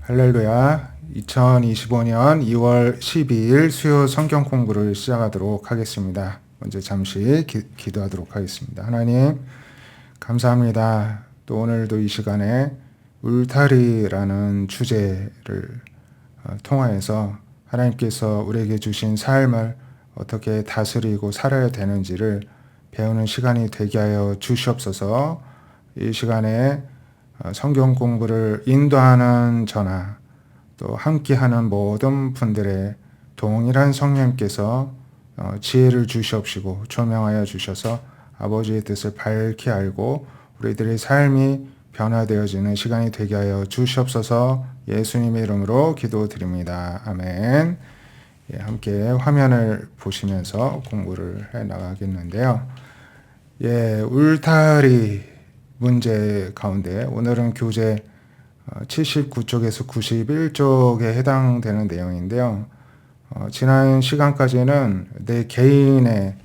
할렐루야. 2025년 2월 12일 수요 성경 공부를 시작하도록 하겠습니다. 먼저 잠시 기도하도록 하겠습니다. 하나님, 감사합니다. 또 오늘도 이 시간에 울타리라는 주제를 통하여서 하나님께서 우리에게 주신 삶을 어떻게 다스리고 살아야 되는지를 배우는 시간이 되게 하여 주시옵소서. 이 시간에 성경 공부를 인도하는 저나 또 함께하는 모든 분들의 동일한 성령께서 지혜를 주시옵시고 조명하여 주셔서 아버지의 뜻을 밝히 알고 우리들의 삶이 변화되어지는 시간이 되게 하여 주시옵소서. 예수님의 이름으로 기도드립니다. 아멘. 예, 함께 화면을 보시면서 공부를 해 나가겠는데요. 예, 울타리 문제 가운데 오늘은 교재 79쪽에서 91쪽에 해당되는 내용인데요. 지난 시간까지는 내 개인의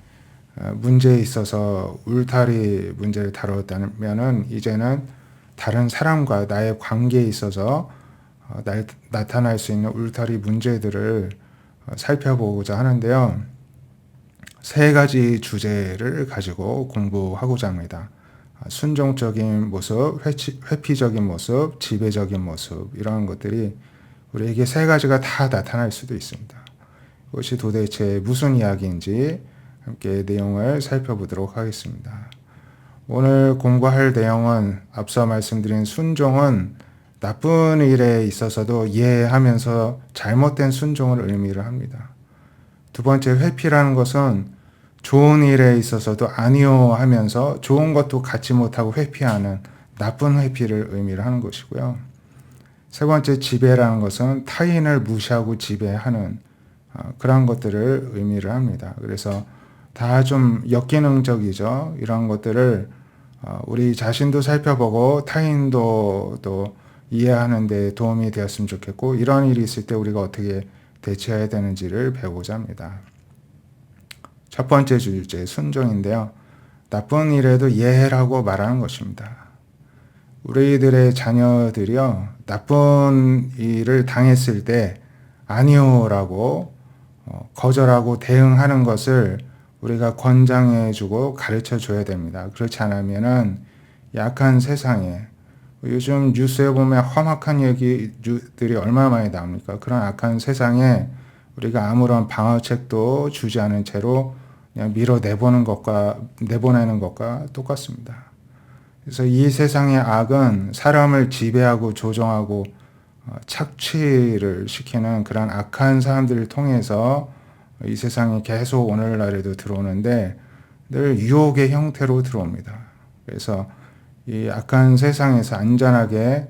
문제에 있어서 울타리 문제를 다뤘다면은 이제는 다른 사람과 나의 관계에 있어서 나타날 수 있는 울타리 문제들을 살펴보고자 하는데요. 세 가지 주제를 가지고 공부하고자 합니다. 순종적인 모습, 회피적인 모습, 지배적인 모습, 이러한 것들이 우리에게 세 가지가 다 나타날 수도 있습니다. 이것이 도대체 무슨 이야기인지 함께 내용을 살펴보도록 하겠습니다. 오늘 공부할 내용은 앞서 말씀드린 순종은 나쁜 일에 있어서도 이해하면서 잘못된 순종을 의미를 합니다. 두 번째, 회피라는 것은 좋은 일에 있어서도 아니요 하면서 좋은 것도 갖지 못하고 회피하는 나쁜 회피를 의미를 하는 것이고요. 세 번째, 지배라는 것은 타인을 무시하고 지배하는 그런 것들을 의미를 합니다. 그래서 다 좀 역기능적이죠. 이런 것들을 우리 자신도 살펴보고 타인도 또 이해하는 데 도움이 되었으면 좋겠고, 이런 일이 있을 때 우리가 어떻게 대처해야 되는지를 배우고자 합니다. 첫 번째 주제, 순종인데요. 나쁜 일에도 예라고 말하는 것입니다. 우리들의 자녀들이요, 나쁜 일을 당했을 때 아니요라고 거절하고 대응하는 것을 우리가 권장해주고 가르쳐줘야 됩니다. 그렇지 않으면은 약한 세상에, 요즘 뉴스에 보면 험악한 얘기들이 얼마나 많이 나옵니까? 그런 악한 세상에 우리가 아무런 방어책도 주지 않은 채로 그냥 내보내는 것과 똑같습니다. 그래서 이 세상의 악은 사람을 지배하고 조종하고 착취를 시키는 그런 악한 사람들을 통해서 이 세상에 계속 오늘날에도 들어오는데 늘 유혹의 형태로 들어옵니다. 그래서 이 악한 세상에서 안전하게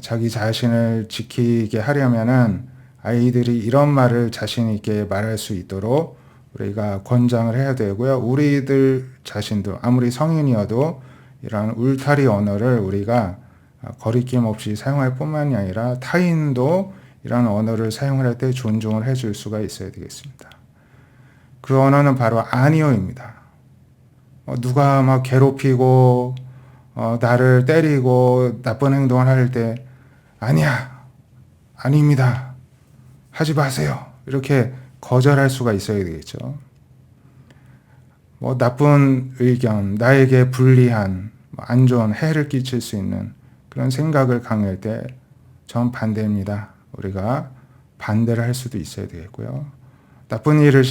자기 자신을 지키게 하려면은 아이들이 이런 말을 자신 있게 말할 수 있도록 우리가 권장을 해야 되고요. 우리들 자신도 아무리 성인이어도 이러한 울타리 언어를 우리가 거리낌 없이 사용할 뿐만이 아니라 타인도 이러한 언어를 사용할 때 존중을 해줄 수가 있어야 되겠습니다. 그 언어는 바로 아니요입니다. 누가 막 괴롭히고 나를 때리고 나쁜 행동을 할 때 아니야, 아닙니다, 하지 마세요, 이렇게 거절할 수가 있어야 되겠죠. 나쁜 의견, 나에게 불리한, 안 좋은 해를 끼칠 수 있는 그런 생각을 강요할 때 전 반대입니다. 우리가 반대를 할 수도 있어야 되겠고요. 나쁜 일을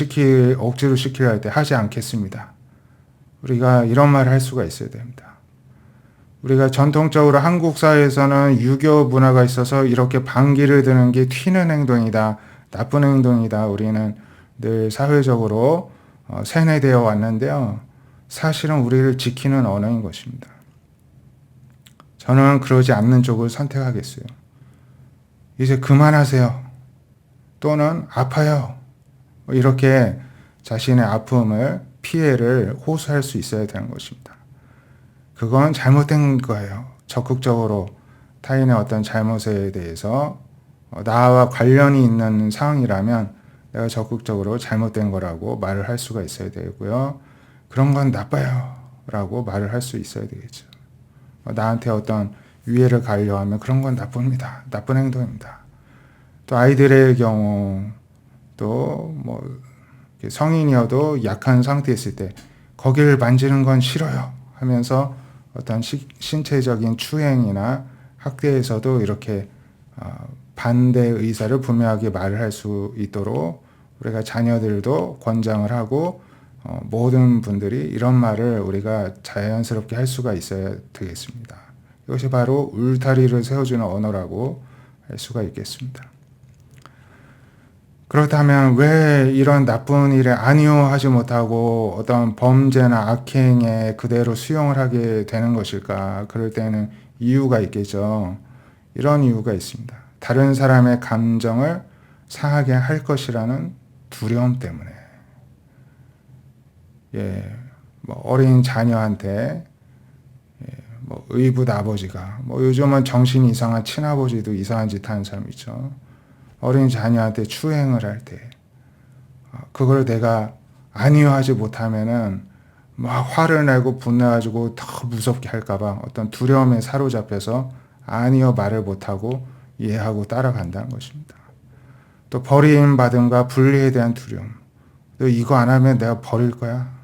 억지로 시키려 할 때 하지 않겠습니다. 우리가 이런 말을 할 수가 있어야 됩니다. 우리가 전통적으로 한국 사회에서는 유교 문화가 있어서 이렇게 반기를 드는 게 튀는 행동이다, 나쁜 행동이다, 우리는 늘 사회적으로 세뇌되어 왔는데요. 사실은 우리를 지키는 언어인 것입니다. 저는 그러지 않는 쪽을 선택하겠어요. 이제 그만하세요. 또는 아파요. 이렇게 자신의 아픔을, 피해를 호소할 수 있어야 되는 것입니다. 그건 잘못된 거예요. 적극적으로 타인의 어떤 잘못에 대해서 나와 관련이 있는 상황이라면 내가 적극적으로 잘못된 거라고 말을 할 수가 있어야 되고요. 그런 건 나빠요 라고 말을 할 수 있어야 되겠죠. 나한테 어떤 위해를 가하려 하면 그런 건 나쁩니다. 나쁜 행동입니다. 또 아이들의 경우 또 뭐 성인이어도 약한 상태에 있을 때 거기를 만지는 건 싫어요 하면서 어떤 신체적인 추행이나 학대에서도 이렇게 반대 의사를 분명하게 말을 할 수 있도록 우리가 자녀들도 권장을 하고 모든 분들이 이런 말을 우리가 자연스럽게 할 수가 있어야 되겠습니다. 이것이 바로 울타리를 세워주는 언어라고 할 수가 있겠습니다. 그렇다면 왜 이런 나쁜 일에 아니요 하지 못하고 어떤 범죄나 악행에 그대로 수용을 하게 되는 것일까? 그럴 때는 이유가 있겠죠. 이런 이유가 있습니다. 다른 사람의 감정을 상하게 할 것이라는 두려움 때문에. 뭐 어린 자녀한테 뭐 의붓 아버지가 뭐 요즘은 정신이 이상한 친아버지도 이상한 짓 하는 사람 있죠. 어린 자녀한테 추행을 할 때 그걸 내가 아니요 하지 못하면은 막 화를 내고 분노해가지고 더 무섭게 할까봐 어떤 두려움에 사로잡혀서 아니요 말을 못하고 이해하고 따라간다는 것입니다. 또 버림받음과 분리에 대한 두려움. 너 이거 안 하면 내가 버릴 거야.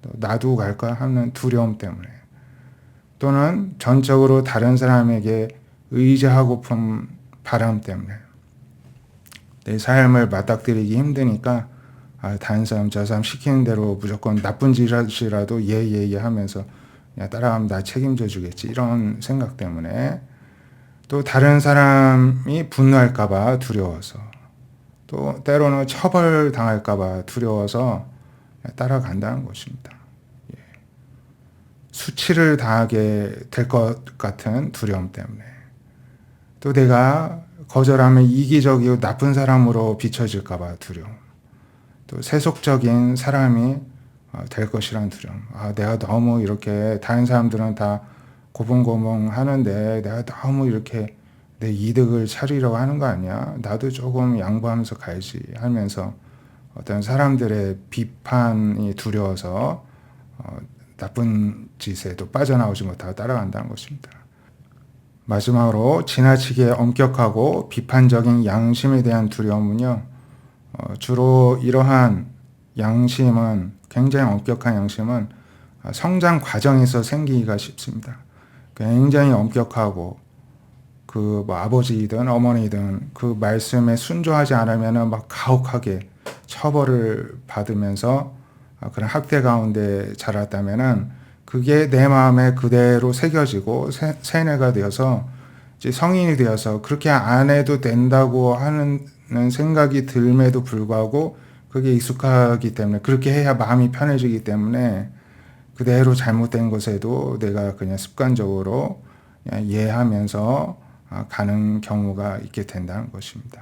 놔두고 갈 거야 하는 두려움 때문에. 또는 전적으로 다른 사람에게 의지하고픈 바람 때문에. 내 삶을 맞닥뜨리기 힘드니까 다른 사람 저 사람 시키는 대로 무조건 나쁜 짓이라도 예 하면서 그냥 따라가면 나 책임져 주겠지 이런 생각 때문에 또 다른 사람이 분노할까 봐 두려워서 또 때로는 처벌당할까 봐 두려워서 따라간다는 것입니다. 수치를 당하게 될 것 같은 두려움 때문에 또 내가 거절하면 이기적이고 나쁜 사람으로 비춰질까 봐 두려움. 또 세속적인 사람이 될 것이라는 두려움. 내가 너무 이렇게 다른 사람들은 다 고분고분 하는데 내가 너무 이렇게 내 이득을 차리려고 하는 거 아니야? 나도 조금 양보하면서 가야지 하면서 어떤 사람들의 비판이 두려워서 나쁜 짓에도 빠져나오지 못하고 따라간다는 것입니다. 마지막으로 지나치게 엄격하고 비판적인 양심에 대한 두려움은요. 주로 이러한 양심은 굉장히 엄격한 양심은 성장 과정에서 생기기가 쉽습니다. 굉장히 엄격하고 그 뭐 아버지든 어머니든 그 말씀에 순종하지 않으면 막 가혹하게 처벌을 받으면서 그런 학대 가운데 자랐다면은 그게 내 마음에 그대로 새겨지고 세뇌가 되어서 이제 성인이 되어서 그렇게 안 해도 된다고 하는 생각이 들음에도 불구하고 그게 익숙하기 때문에 그렇게 해야 마음이 편해지기 때문에 그대로 잘못된 것에도 내가 그냥 습관적으로 그냥 이해하면서 가는 경우가 있게 된다는 것입니다.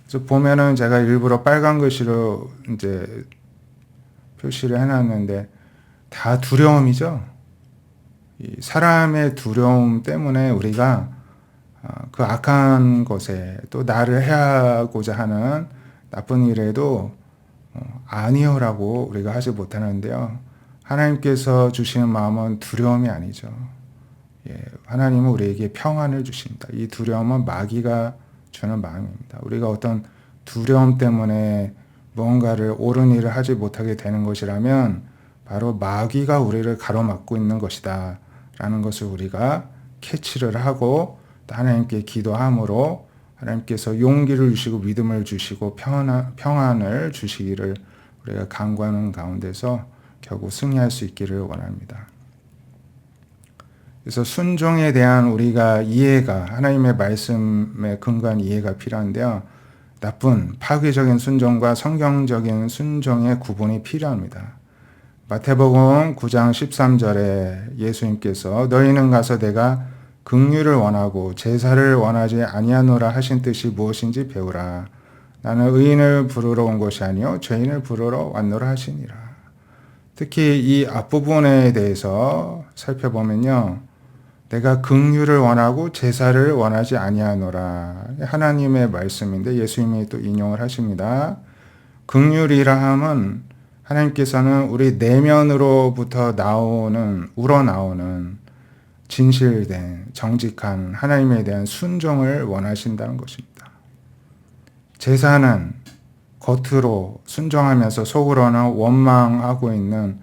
그래서 보면은 제가 일부러 빨간 글씨로 이제 표시를 해놨는데 다 두려움이죠. 이 사람의 두려움 때문에 우리가 그 악한 것에 또 나를 해하고자 하는 나쁜 일에도 아니요라고 우리가 하지 못하는데요. 하나님께서 주시는 마음은 두려움이 아니죠. 하나님은 우리에게 평안을 주십니다. 이 두려움은 마귀가 주는 마음입니다. 우리가 어떤 두려움 때문에 무언가를 옳은 일을 하지 못하게 되는 것이라면 바로 마귀가 우리를 가로막고 있는 것이다 라는 것을 우리가 캐치를 하고 하나님께 기도함으로 하나님께서 용기를 주시고 믿음을 주시고 평안을 주시기를 우리가 간구하는 가운데서 결국 승리할 수 있기를 원합니다. 그래서 순종에 대한 우리가 이해가 하나님의 말씀에 근거한 이해가 필요한데요. 나쁜 파괴적인 순종과 성경적인 순종의 구분이 필요합니다. 마태복음 9장 13절에 예수님께서 너희는 가서 내가 긍휼을 원하고 제사를 원하지 아니하노라 하신 뜻이 무엇인지 배우라. 나는 의인을 부르러 온 것이 아니요 죄인을 부르러 왔노라 하시니라. 특히 이 앞부분에 대해서 살펴보면요. 내가 긍휼을 원하고 제사를 원하지 아니하노라. 하나님의 말씀인데 예수님이 또 인용을 하십니다. 긍휼이라 함은 하나님께서는 우리 내면으로부터 우러나오는 진실된 정직한 하나님에 대한 순종을 원하신다는 것입니다. 제사는 겉으로 순종하면서 속으로는 원망하고 있는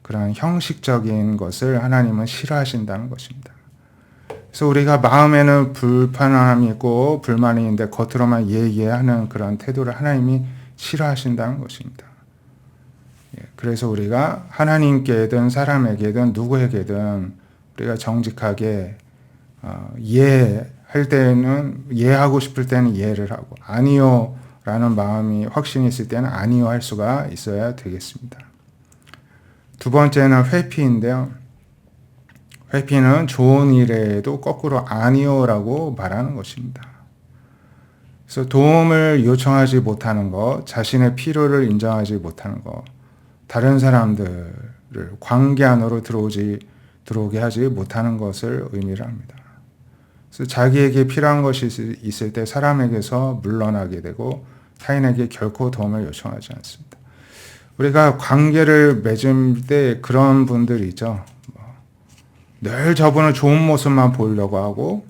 그런 형식적인 것을 하나님은 싫어하신다는 것입니다. 그래서 우리가 마음에는 불편함이 있고 불만이 있는데 겉으로만 예하는 그런 태도를 하나님이 싫어하신다는 것입니다. 그래서 우리가 하나님께든 사람에게든 누구에게든 우리가 정직하게 이해할 때는 이해하고 싶을 때는 이해를 하고 아니요 라는 마음이 확신이 있을 때는 아니요 할 수가 있어야 되겠습니다. 두 번째는 회피인데요. 회피는 좋은 일에도 거꾸로 아니요라고 말하는 것입니다. 그래서 도움을 요청하지 못하는 것, 자신의 필요를 인정하지 못하는 것, 다른 사람들을 관계 안으로 들어오게 하지 못하는 것을 의미를 합니다. 그래서 자기에게 필요한 것이 있을 때 사람에게서 물러나게 되고 타인에게 결코 도움을 요청하지 않습니다. 우리가 관계를 맺을 때 그런 분들이 있죠. 늘 저분은 좋은 모습만 보이려고 하고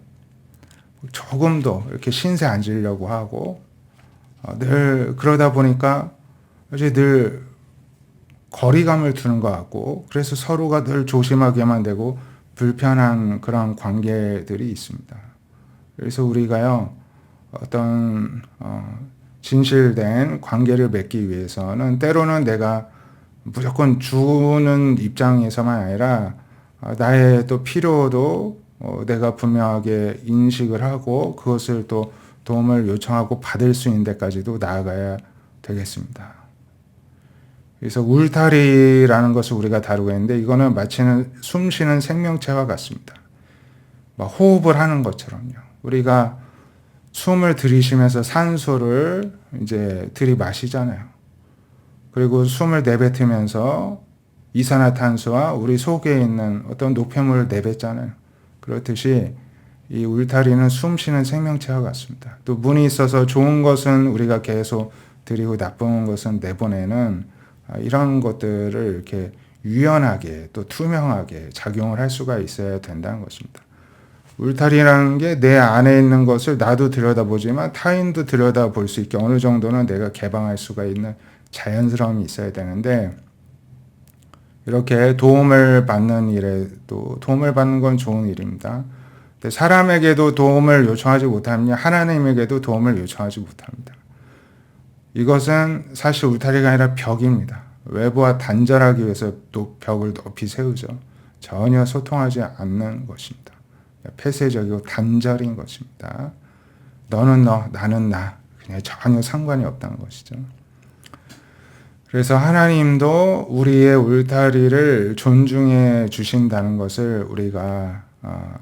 조금도 이렇게 신세 안 지려고 하고 늘 그러다 보니까 이제 늘 거리감을 두는 것 같고 그래서 서로가 늘 조심하게만 되고 불편한 그런 관계들이 있습니다. 그래서 우리가요 어떤 진실된 관계를 맺기 위해서는 때로는 내가 무조건 주는 입장에서만 아니라 나의 또 필요도 내가 분명하게 인식을 하고 그것을 또 도움을 요청하고 받을 수 있는 데까지도 나아가야 되겠습니다. 그래서 울타리라는 것을 우리가 다루고 있는데 이거는 마치는 숨쉬는 생명체와 같습니다. 막 호흡을 하는 것처럼요. 우리가 숨을 들이쉬면서 산소를 이제 들이마시잖아요. 그리고 숨을 내뱉으면서 이산화탄소와 우리 속에 있는 어떤 노폐물을 내뱉잖아요. 그렇듯이 이 울타리는 숨쉬는 생명체와 같습니다. 또 문이 있어서 좋은 것은 우리가 계속 드리고 나쁜 것은 내보내는 이런 것들을 이렇게 유연하게 또 투명하게 작용을 할 수가 있어야 된다는 것입니다. 울타리라는 게 내 안에 있는 것을 나도 들여다보지만 타인도 들여다볼 수 있게 어느 정도는 내가 개방할 수가 있는 자연스러움이 있어야 되는데 이렇게 도움을 받는 일에도 도움을 받는 건 좋은 일입니다. 근데 사람에게도 도움을 요청하지 못하면 하나님에게도 도움을 요청하지 못합니다. 이것은 사실 울타리가 아니라 벽입니다. 외부와 단절하기 위해서 벽을 높이 세우죠. 전혀 소통하지 않는 것입니다. 폐쇄적이고 단절인 것입니다. 너는 너, 나는 나. 그냥 전혀 상관이 없다는 것이죠. 그래서 하나님도 우리의 울타리를 존중해 주신다는 것을 우리가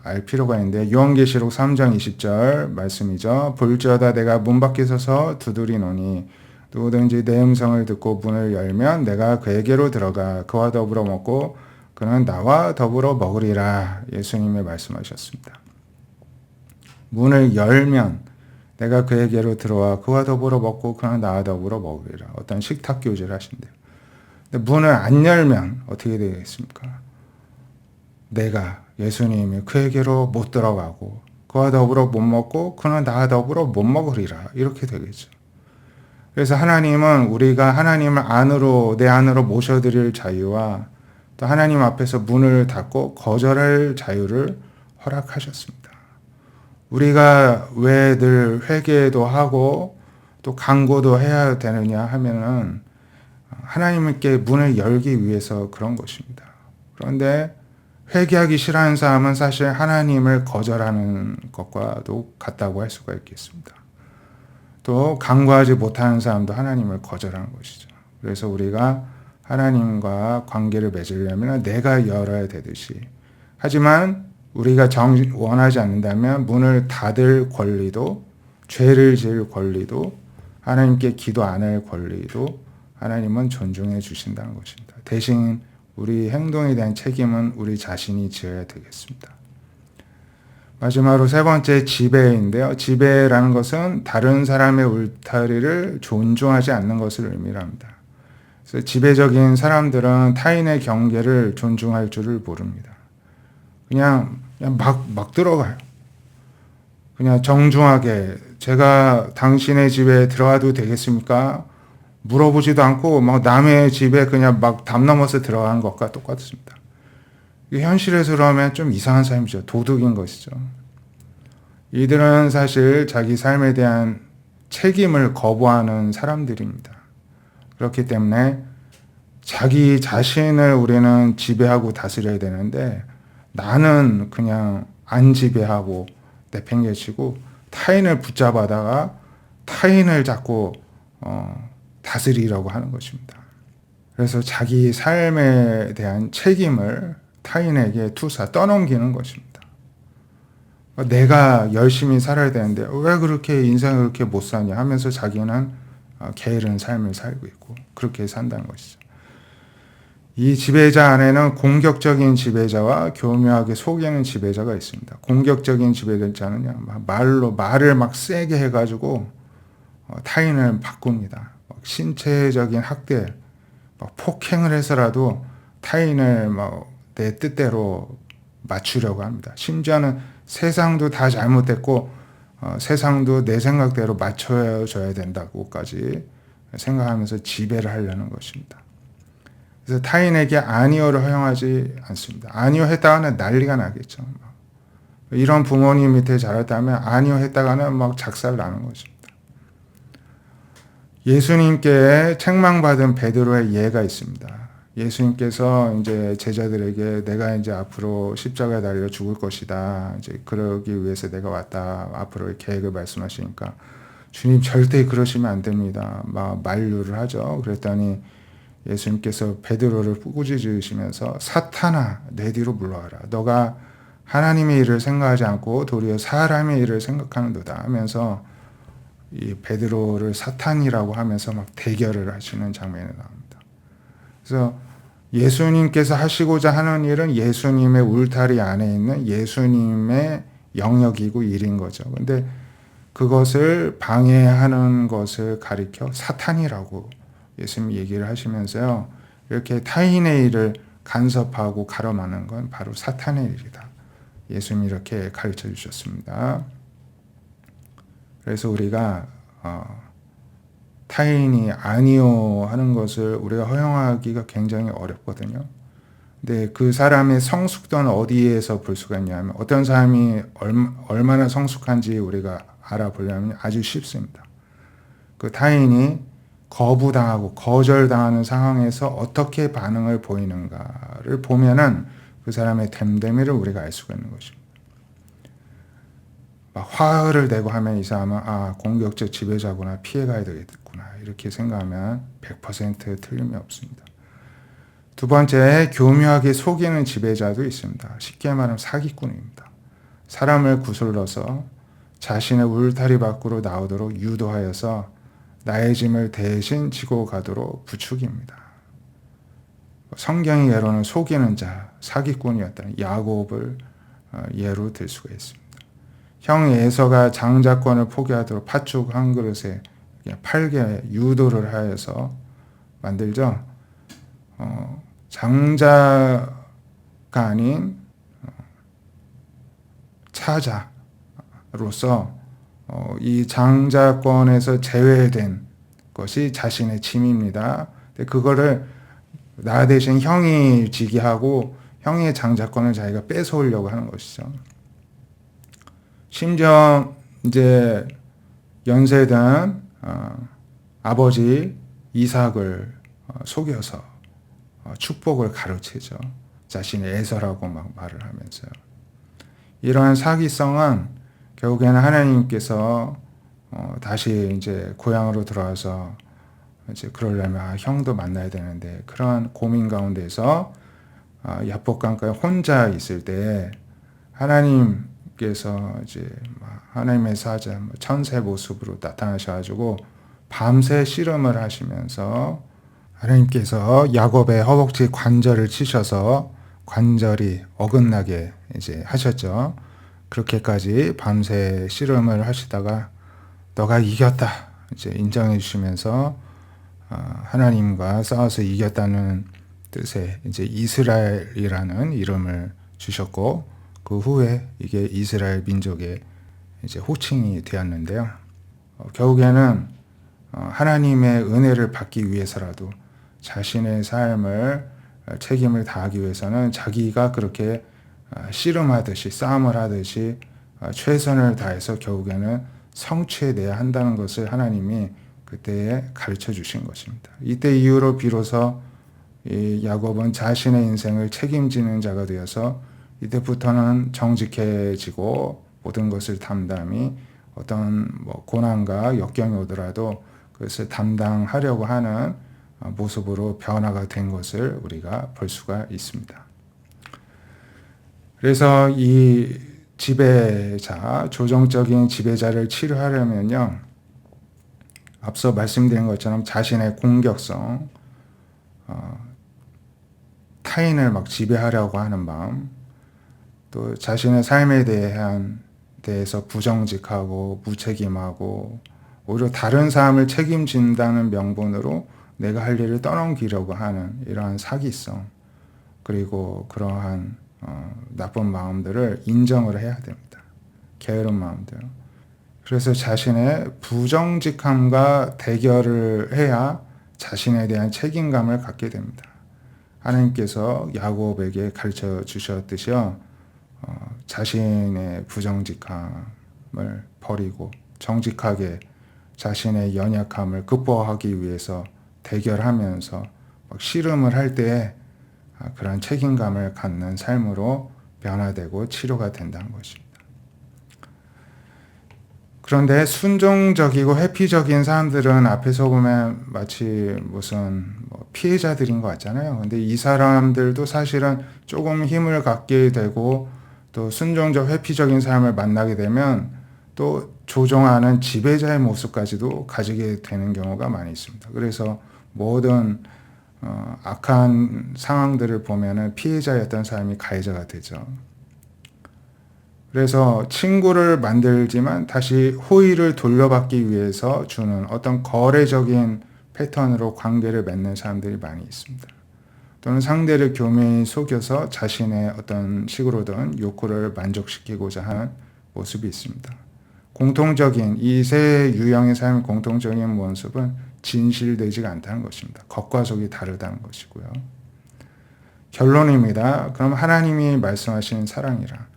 알 필요가 있는데 요한계시록 3장 20절 말씀이죠. 볼지어다 내가 문 밖에 서서 두드리노니 누구든지 내 음성을 듣고 문을 열면 내가 그에게로 들어가 그와 더불어 먹고 그는 나와 더불어 먹으리라. 예수님이 말씀하셨습니다. 문을 열면 내가 그에게로 들어와 그와 더불어 먹고 그는 나와 더불어 먹으리라. 어떤 식탁 교제를 하신대요. 근데 문을 안 열면 어떻게 되겠습니까? 내가 예수님이 그에게로 못 들어가고 그와 더불어 못 먹고 그는 나와 더불어 못 먹으리라. 이렇게 되겠죠. 그래서 하나님은 우리가 하나님을 안으로 내 안으로 모셔드릴 자유와 또 하나님 앞에서 문을 닫고 거절할 자유를 허락하셨습니다. 우리가 왜 늘 회개도 하고 또 간구도 해야 되느냐 하면은 하나님께 문을 열기 위해서 그런 것입니다. 그런데 회개하기 싫어하는 사람은 사실 하나님을 거절하는 것과도 같다고 할 수가 있겠습니다. 또 간구하지 못하는 사람도 하나님을 거절하는 것이죠. 그래서 우리가 하나님과 관계를 맺으려면 내가 열어야 되듯이 하지만 우리가 원하지 않는다면 문을 닫을 권리도 죄를 지을 권리도 하나님께 기도 안 할 권리도 하나님은 존중해 주신다는 것입니다. 대신 우리 행동에 대한 책임은 우리 자신이 지어야 되겠습니다. 마지막으로 세 번째 지배인데요. 지배라는 것은 다른 사람의 울타리를 존중하지 않는 것을 의미합니다. 그래서 지배적인 사람들은 타인의 경계를 존중할 줄을 모릅니다. 그냥 그냥 막 들어가요. 그냥 정중하게 제가 당신의 집에 들어가도 되겠습니까? 물어보지도 않고 막 남의 집에 그냥 막 담 넘어서 들어가는 것과 똑같습니다. 현실에서 그러면 좀 이상한 삶이죠. 도둑인 것이죠. 이들은 사실 자기 삶에 대한 책임을 거부하는 사람들입니다. 그렇기 때문에 자기 자신을 우리는 지배하고 다스려야 되는데 나는 그냥 안 지배하고 내팽개치고 타인을 붙잡아다가 타인을 자꾸 다스리려고 하는 것입니다. 그래서 자기 삶에 대한 책임을 타인에게 떠넘기는 것입니다. 내가 열심히 살아야 되는데 왜 그렇게 인생을 그렇게 못 사냐 하면서 자기는 게으른 삶을 살고 있고 그렇게 산다는 것이죠. 이 지배자 안에는 공격적인 지배자와 교묘하게 속이는 지배자가 있습니다. 공격적인 지배자는 말을 막 세게 해가지고 타인을 바꿉니다. 신체적인 학대, 폭행을 해서라도 타인을 내 뜻대로 맞추려고 합니다. 심지어는 세상도 다 잘못됐고 세상도 내 생각대로 맞춰줘야 된다고까지 생각하면서 지배를 하려는 것입니다. 그래서 타인에게 아니오를 허용하지 않습니다. 아니오 했다가는 난리가 나겠죠. 이런 부모님 밑에 자랐다면 아니오 했다가는 막 작살 나는 것입니다. 예수님께 책망받은 베드로의 예가 있습니다. 예수님께서 이제 제자들에게 내가 이제 앞으로 십자가에 달려 죽을 것이다. 이제 그러기 위해서 내가 왔다. 앞으로의 계획을 말씀하시니까 주님 절대 그러시면 안 됩니다. 막 만류를 하죠. 그랬더니 예수님께서 베드로를 꾸짖으시면서 사탄아 내 뒤로 물러와라. 너가 하나님의 일을 생각하지 않고 도리어 사람의 일을 생각하는도다 하면서 이 베드로를 사탄이라고 하면서 막 대결을 하시는 장면이 나옵니다. 그래서 예수님께서 하시고자 하는 일은 예수님의 울타리 안에 있는 예수님의 영역이고 일인 거죠. 근데 그것을 방해하는 것을 가리켜 사탄이라고 예수님이 얘기를 하시면서요. 이렇게 타인의 일을 간섭하고 가로막는 건 바로 사탄의 일이다. 예수님이 이렇게 가르쳐 주셨습니다. 그래서 우리가 타인이 아니요 하는 것을 우리가 허용하기가 굉장히 어렵거든요. 근데 그 사람의 성숙도는 어디에서 볼 수가 있냐면 어떤 사람이 얼마나 성숙한지 우리가 알아보려면 아주 쉽습니다. 그 타인이 거부당하고 거절당하는 상황에서 어떻게 반응을 보이는가를 보면은 그 사람의 됨됨이를 우리가 알 수가 있는 것입니다. 막 화를 내고 하면 이 사람은 공격적 지배자구나 피해가야 되겠구나 이렇게 생각하면 100% 틀림이 없습니다. 두 번째 교묘하게 속이는 지배자도 있습니다. 쉽게 말하면 사기꾼입니다. 사람을 구슬러서 자신의 울타리 밖으로 나오도록 유도하여서 나의 짐을 대신 지고 가도록 부추깁니다. 성경의 예로는 속이는 자, 사기꾼이었다는 야곱을 예로 들 수가 있습니다. 형 에서가 장자권을 포기하도록 팥죽 한 그릇에 팔게 유도를 하여서 만들죠. 장자가 아닌 차자로서 이 장자권에서 제외된 것이 자신의 짐입니다. 그거를 나 대신 형이 지게 하고 형의 장자권을 자기가 뺏어오려고 하는 것이죠. 심지어 이제 연세든 아버지 이삭을 속여서 축복을 가로채죠. 자신의 에서라고 막 말을 하면서요. 이러한 사기성은 결국에는 하나님께서 다시 이제 고향으로 돌아와서 이제 그러려면 형도 만나야 되는데 그런 고민 가운데서 야복강가에 혼자 있을 때 하나님께서 이제 하나님의 사자 천새 모습으로 나타나셔가지고 밤새 씨름을 하시면서 하나님께서 야곱의 허벅지 관절을 치셔서 관절이 어긋나게 이제 하셨죠. 그렇게까지 밤새 씨름을 하시다가 너가 이겼다 이제 인정해 주시면서 하나님과 싸워서 이겼다는 뜻의 이제 이스라엘이라는 이름을 주셨고 그 후에 이게 이스라엘 민족의 이제 호칭이 되었는데요. 결국에는 하나님의 은혜를 받기 위해서라도 자신의 삶을 책임을 다하기 위해서는 자기가 그렇게 씨름하듯이 싸움을 하듯이 최선을 다해서 결국에는 성취해내야 한다는 것을 하나님이 그때에 가르쳐 주신 것입니다. 이때 이후로 비로소 이 야곱은 자신의 인생을 책임지는 자가 되어서 이때부터는 정직해지고 모든 것을 담담히 어떤 고난과 역경이 오더라도 그것을 담당하려고 하는 모습으로 변화가 된 것을 우리가 볼 수가 있습니다. 그래서 이 지배자, 조정적인 지배자를 치료하려면요, 앞서 말씀드린 것처럼 자신의 공격성, 타인을 막 지배하려고 하는 마음, 또 자신의 삶에 대해서 부정직하고 무책임하고 오히려 다른 사람을 책임진다는 명분으로 내가 할 일을 떠넘기려고 하는 이러한 사기성, 그리고 그러한 나쁜 마음들을 인정을 해야 됩니다. 게으른 마음들. 그래서 자신의 부정직함과 대결을 해야 자신에 대한 책임감을 갖게 됩니다. 하나님께서 야곱에게 가르쳐 주셨듯이요, 자신의 부정직함을 버리고 정직하게 자신의 연약함을 극복하기 위해서 대결하면서 막 씨름을 할 때에 그런 책임감을 갖는 삶으로 변화되고 치료가 된다는 것입니다. 그런데 순종적이고 회피적인 사람들은 앞에서 보면 마치 무슨 피해자들인 것 같잖아요. 근데 이 사람들도 사실은 조금 힘을 갖게 되고 또 순종적 회피적인 사람을 만나게 되면 또 조종하는 지배자의 모습까지도 가지게 되는 경우가 많이 있습니다. 그래서 모든 악한 상황들을 보면은 피해자였던 사람이 가해자가 되죠. 그래서 친구를 만들지만 다시 호의를 돌려받기 위해서 주는 어떤 거래적인 패턴으로 관계를 맺는 사람들이 많이 있습니다. 또는 상대를 교묘히 속여서 자신의 어떤 식으로든 욕구를 만족시키고자 하는 모습이 있습니다. 공통적인 이 세 유형의 삶의 공통적인 모습은 진실되지가 않다는 것입니다. 겉과 속이 다르다는 것이고요. 결론입니다. 그럼 하나님이 말씀하신 사랑이라.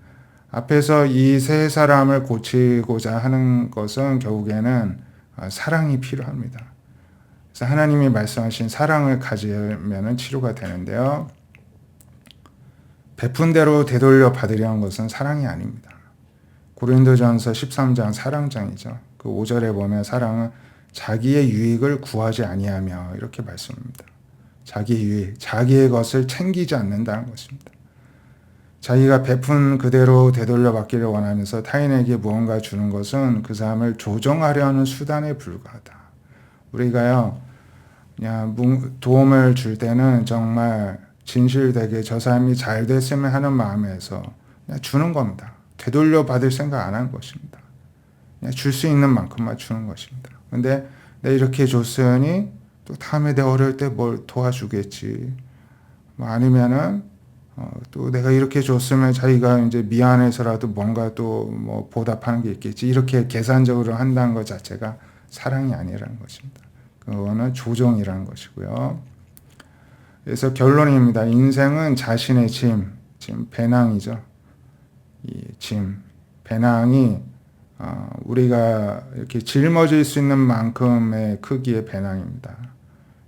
앞에서 이 세 사람을 고치고자 하는 것은 결국에는 사랑이 필요합니다. 그래서 하나님이 말씀하신 사랑을 가지면 치료가 되는데요. 베푼 대로 되돌려 받으려는 것은 사랑이 아닙니다. 고린도전서 13장 사랑장이죠. 그 5절에 보면 사랑은 자기의 유익을 구하지 아니하며 이렇게 말씀합니다. 자기의 유익, 자기의 것을 챙기지 않는다는 것입니다. 자기가 베푼 그대로 되돌려 받기를 원하면서 타인에게 무언가 주는 것은 그 사람을 조종하려는 수단에 불과하다. 우리가요, 그냥 도움을 줄 때는 정말 진실되게 저 사람이 잘 됐으면 하는 마음에서 그냥 주는 겁니다. 되돌려 받을 생각 안 하는 것입니다. 그냥 줄 수 있는 만큼만 주는 것입니다. 근데 내가 이렇게 줬으니 또 다음에 내가 어려울 때 뭘 도와주겠지. 아니면은 또 내가 이렇게 줬으면 자기가 이제 미안해서라도 뭔가 또 보답하는 게 있겠지. 이렇게 계산적으로 한다는 것 자체가 사랑이 아니라는 것입니다. 그거는 조종이라는 것이고요. 그래서 결론입니다. 인생은 자신의 짐, 배낭이죠. 이 짐, 배낭이 우리가 이렇게 짊어질 수 있는 만큼의 크기의 배낭입니다.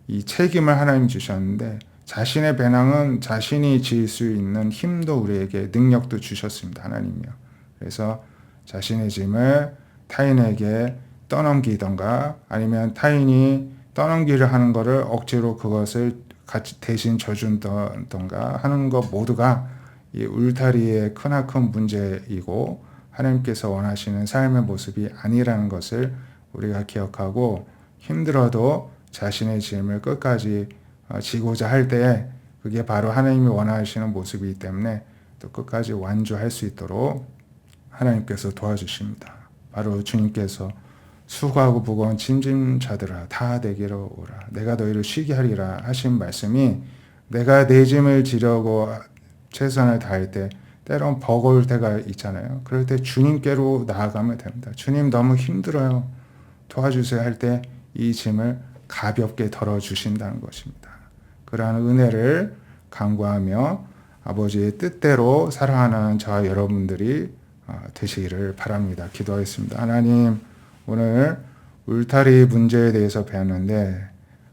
이 책임을 하나님 주셨는데 자신의 배낭은 자신이 질 수 있는 힘도 우리에게 능력도 주셨습니다. 하나님이요. 그래서 자신의 짐을 타인에게 떠넘기던가 아니면 타인이 떠넘기려 하는 것을 억지로 그것을 같이 대신 져준던가 하는 것 모두가 이 울타리의 크나큰 문제이고 하나님께서 원하시는 삶의 모습이 아니라는 것을 우리가 기억하고 힘들어도 자신의 짐을 끝까지 지고자 할 때에 그게 바로 하나님이 원하시는 모습이기 때문에 또 끝까지 완주할 수 있도록 하나님께서 도와주십니다. 바로 주님께서 수고하고 무거운 짐진 자들아 다 내게로 오라 내가 너희를 쉬게 하리라 하신 말씀이 내가 내 짐을 지려고 최선을 다할 때 때론 버거울 때가 있잖아요. 그럴 때 주님께로 나아가면 됩니다. 주님 너무 힘들어요. 도와주세요 할 때 이 짐을 가볍게 덜어주신다는 것입니다. 그러한 은혜를 간구하며 아버지의 뜻대로 살아가는 저와 여러분들이 되시기를 바랍니다. 기도하겠습니다. 하나님, 오늘 울타리 문제에 대해서 배웠는데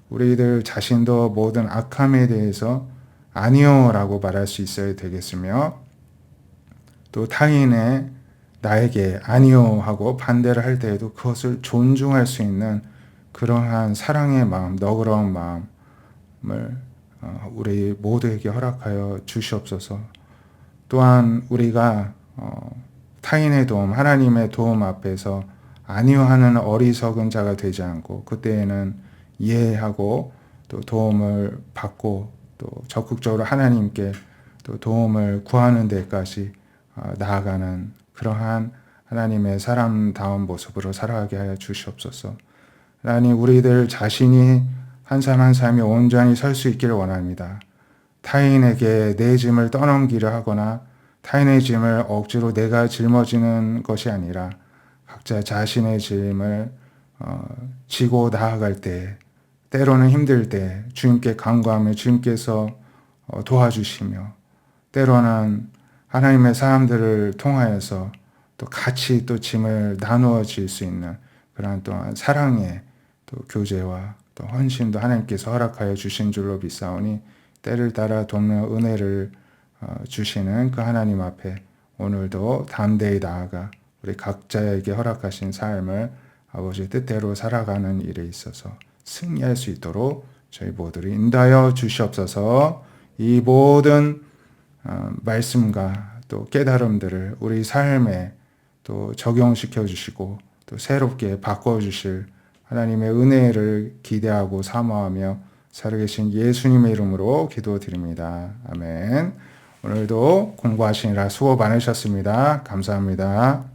우리들 자신도 모든 악함에 대해서 아니요 라고 말할 수 있어야 되겠으며 또 타인의 나에게 아니요 하고 반대를 할 때에도 그것을 존중할 수 있는 그러한 사랑의 마음, 너그러운 마음을 우리 모두에게 허락하여 주시옵소서. 또한 우리가 타인의 도움, 하나님의 도움 앞에서 아니요 하는 어리석은 자가 되지 않고 그때에는 이해하고 또 도움을 받고 또 적극적으로 하나님께 또 도움을 구하는 데까지 나아가는 그러한 하나님의 사람다운 모습으로 살아가게 하여 주시옵소서. 하나님, 우리들 자신이 한 사람 한 사람이 온전히 설 수 있기를 원합니다. 타인에게 내 짐을 떠넘기려 하거나 타인의 짐을 억지로 내가 짊어지는 것이 아니라 각자 자신의 짐을 지고 나아갈 때, 때로는 힘들 때 주님께 간구하며 주님께서 도와주시며 때로는 하나님의 사람들을 통하여서 또 같이 또 짐을 나누어질 수 있는 그러한 또한 사랑의 또 교제와 또 헌신도 하나님께서 허락하여 주신 줄로 믿사오니 때를 따라 돕는 은혜를 주시는 그 하나님 앞에 오늘도 담대히 나아가 우리 각자에게 허락하신 삶을 아버지 뜻대로 살아가는 일에 있어서 승리할 수 있도록 저희 모두를 인도하여 주시옵소서. 이 모든 말씀과 또 깨달음들을 우리 삶에 또 적용시켜 주시고 또 새롭게 바꿔 주실 하나님의 은혜를 기대하고 사모하며 살아계신 예수님의 이름으로 기도드립니다. 아멘. 오늘도 공부하시느라 수고 많으셨습니다. 감사합니다.